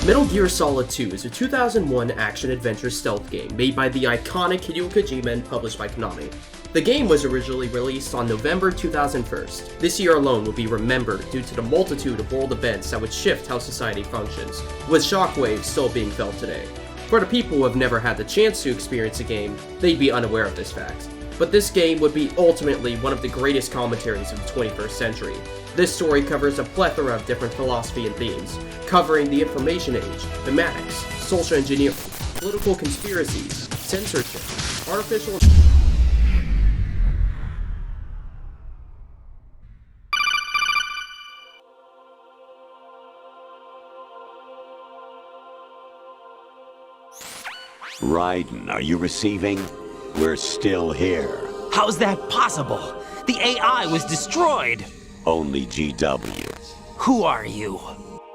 Metal Gear Solid 2 is a 2001 action-adventure stealth game made by the iconic Hideo Kojima and published by Konami. The game was originally released on November 2001. This year alone will be remembered due to the multitude of world events that would shift how society functions, with shockwaves still being felt today. For the people who have never had the chance to experience the game, they'd be unaware of this fact. But this game would be ultimately one of the greatest commentaries of the 21st century. This story covers a plethora of different philosophy and themes, covering the information age, thematics, social engineering, political conspiracies, censorship, artificial... Raiden, are you receiving? We're still here. How's that possible? The AI was destroyed! Only GW. Who are you?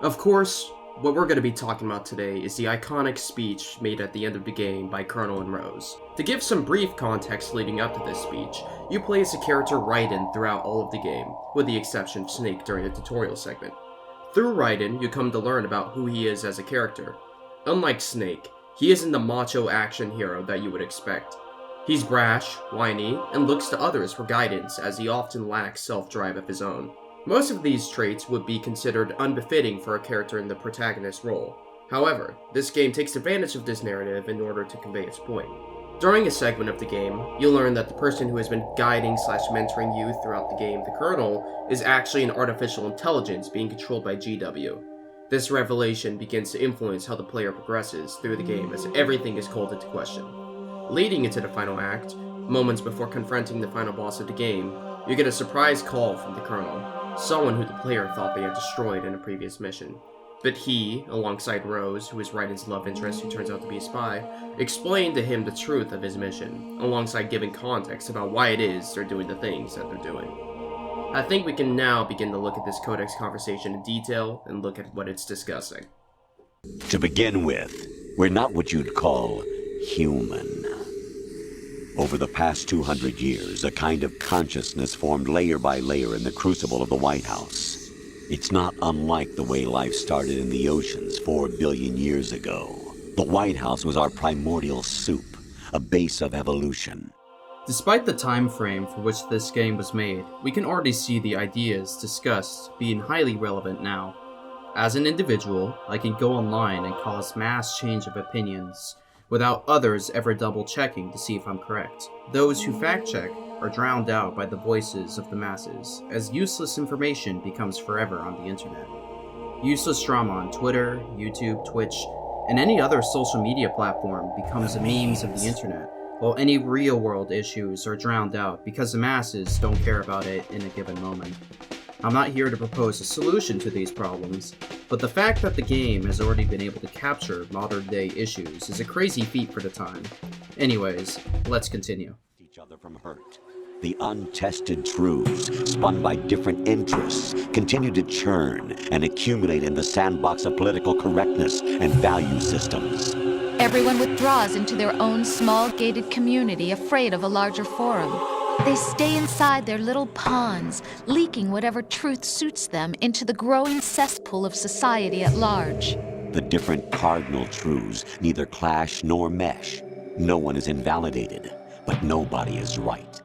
Of course, what we're going to be talking about today is the iconic speech made at the end of the game by Colonel and Rose. To give some brief context leading up to this speech, you play as the character Raiden throughout all of the game, with the exception of Snake during the tutorial segment. Through Raiden, you come to learn about who he is as a character. Unlike Snake, he isn't the macho action hero that you would expect. He's brash, whiny, and looks to others for guidance as he often lacks self-drive of his own. Most of these traits would be considered unbefitting for a character in the protagonist role. However, this game takes advantage of this narrative in order to convey its point. During a segment of the game, you'll learn that the person who has been guiding / mentoring you throughout the game, the Colonel, is actually an artificial intelligence being controlled by GW. This revelation begins to influence how the player progresses through the game as everything is called into question. Leading into the final act, moments before confronting the final boss of the game, you get a surprise call from the Colonel, someone who the player thought they had destroyed in a previous mission. But he, alongside Rose, who is Raiden's love interest who turns out to be a spy, explained to him the truth of his mission, alongside giving context about why it is they're doing the things that they're doing. I think we can now begin to look at this Codex conversation in detail and look at what it's discussing. To begin with, we're not what you'd call human. Over the past 200 years, a kind of consciousness formed layer by layer in the crucible of the White House. It's not unlike the way life started in the oceans 4 billion years ago. The White House was our primordial soup, a base of evolution. Despite the time frame for which this game was made, we can already see the ideas discussed being highly relevant now. As an individual, I can go online and cause mass change of opinions, without others ever double-checking to see if I'm correct. Those who fact-check are drowned out by the voices of the masses, as useless information becomes forever on the internet. Useless drama on Twitter, YouTube, Twitch, and any other social media platform becomes the memes of the internet, while any real-world issues are drowned out because the masses don't care about it in a given moment. I'm not here to propose a solution to these problems, but the fact that the game has already been able to capture modern-day issues is a crazy feat for the time. Anyways, let's continue. Each other from hurt. The untested truths, spun by different interests, continue to churn and accumulate in the sandbox of political correctness and value systems. Everyone withdraws into their own small gated community, afraid of a larger forum. They stay inside their little ponds, leaking whatever truth suits them into the growing cesspool of society at large. The different cardinal truths neither clash nor mesh. No one is invalidated, but nobody is right.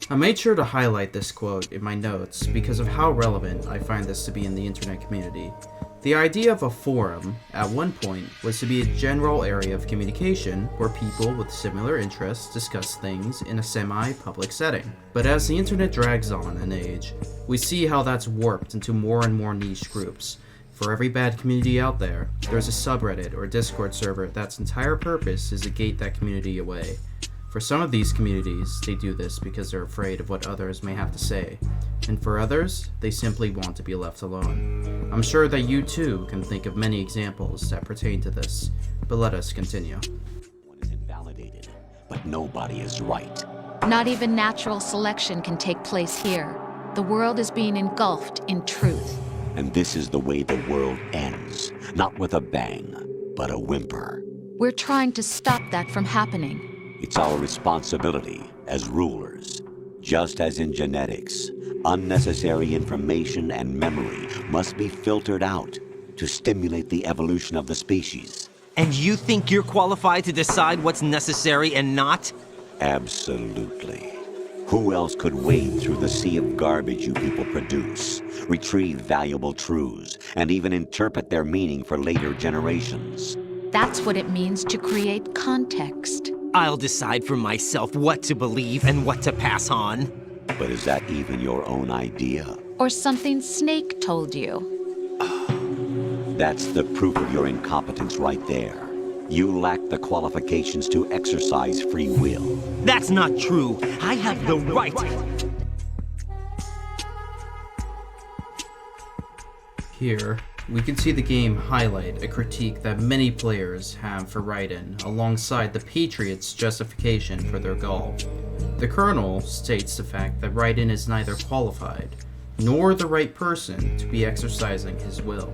I made sure to highlight this quote in my notes because of how relevant I find this to be in the internet community. The idea of a forum, at one point, was to be a general area of communication where people with similar interests discuss things in a semi-public setting. But as the internet drags on in age, we see how that's warped into more and more niche groups. For every bad community out there, there's a subreddit or Discord server that's entire purpose is to gate that community away. For some of these communities, they do this because they're afraid of what others may have to say, and for others, they simply want to be left alone. I'm sure that you too can think of many examples that pertain to this, but let us continue. One is invalidated, but nobody is right. Not even natural selection can take place here. The world is being engulfed in truth. And this is the way the world ends, not with a bang, but a whimper. We're trying to stop that from happening. It's our responsibility as rulers. Just as in genetics, unnecessary information and memory must be filtered out to stimulate the evolution of the species. And you think you're qualified to decide what's necessary and not? Absolutely. Who else could wade through the sea of garbage you people produce, retrieve valuable truths, and even interpret their meaning for later generations? That's what it means to create context. I'll decide for myself what to believe and what to pass on. But is that even your own idea? Or something Snake told you. That's the proof of your incompetence right there. You lack the qualifications to exercise free will. That's not true. I have the right. Here, we can see the game highlight a critique that many players have for Raiden, alongside the Patriots' justification for their goal. The Colonel states the fact that Raiden is neither qualified, nor the right person to be exercising his will.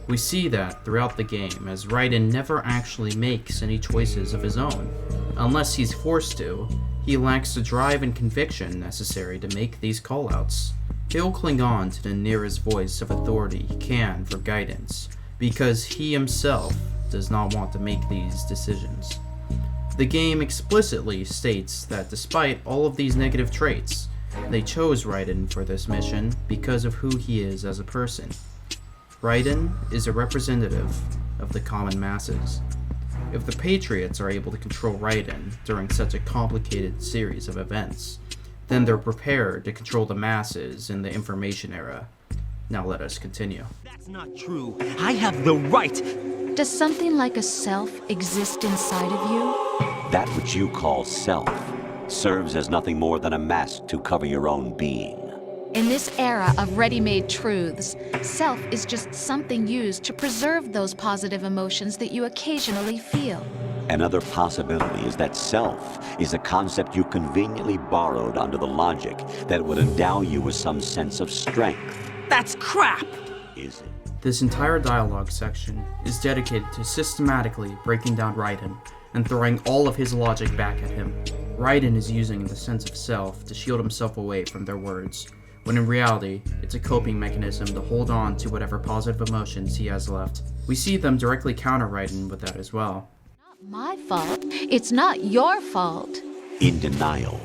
We see that throughout the game, as Raiden never actually makes any choices of his own. Unless he's forced to, he lacks the drive and conviction necessary to make these callouts. He'll cling on to the nearest voice of authority he can for guidance, because he himself does not want to make these decisions. The game explicitly states that despite all of these negative traits, they chose Raiden for this mission because of who he is as a person. Raiden is a representative of the common masses. If the Patriots are able to control Raiden during such a complicated series of events, then they're prepared to control the masses in the information era. Now let us continue. That's not true. I have the right. Does something like a self exist inside of you? That which you call self serves as nothing more than a mask to cover your own being. In this era of ready-made truths, self is just something used to preserve those positive emotions that you occasionally feel. Another possibility is that self is a concept you conveniently borrowed under the logic that would endow you with some sense of strength. That's crap. Is it? This entire dialogue section is dedicated to systematically breaking down Raiden and throwing all of his logic back at him. Raiden is using the sense of self to shield himself away from their words, when in reality, it's a coping mechanism to hold on to whatever positive emotions he has left. We see them directly counter Raiden with that as well. Not my fault. It's not your fault. In denial,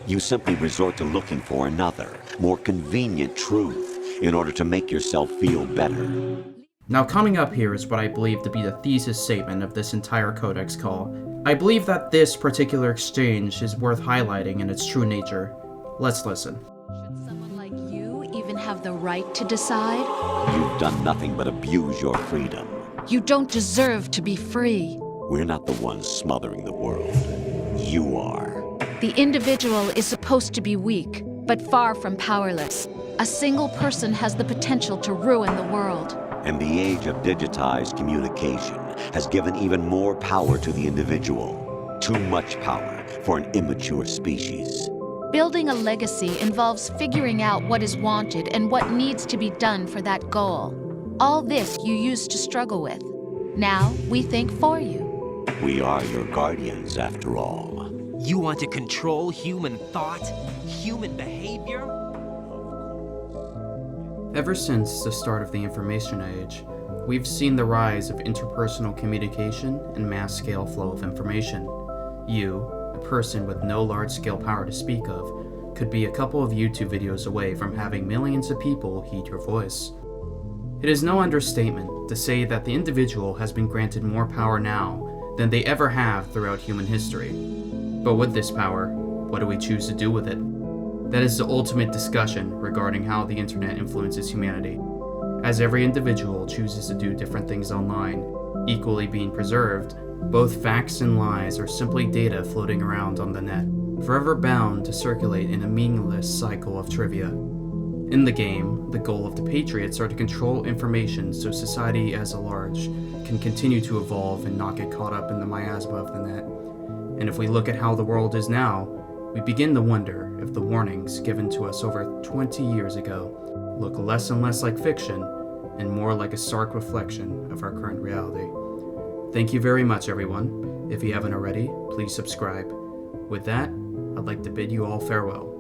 you simply resort to looking for another, more convenient truth in order to make yourself feel better. Now coming up here is what I believe to be the thesis statement of this entire Codex call. I believe that this particular exchange is worth highlighting in its true nature. Let's listen. Should someone like you even have the right to decide? You've done nothing but abuse your freedom. You don't deserve to be free. We're not the ones smothering the world. You are. The individual is supposed to be weak, but far from powerless. A single person has the potential to ruin the world. And the age of digitized communication has given even more power to the individual. Too much power for an immature species. Building a legacy involves figuring out what is wanted and what needs to be done for that goal. All this you used to struggle with. Now we think for you. We are your guardians, after all. You want to control human thought, human behavior? Ever since the start of the information age, we've seen the rise of interpersonal communication and mass-scale flow of information. You, a person with no large-scale power to speak of, could be a couple of YouTube videos away from having millions of people heed your voice. It is no understatement to say that the individual has been granted more power now than they ever have throughout human history. But with this power, what do we choose to do with it? That is the ultimate discussion regarding how the internet influences humanity. As every individual chooses to do different things online, equally being preserved, both facts and lies are simply data floating around on the net, forever bound to circulate in a meaningless cycle of trivia. In the game, the goal of the Patriots are to control information so society as a large can continue to evolve and not get caught up in the miasma of the net. And if we look at how the world is now, we begin to wonder if the warnings given to us over 20 years ago look less and less like fiction and more like a stark reflection of our current reality. Thank you very much, everyone. If you haven't already, please subscribe. With that, I'd like to bid you all farewell.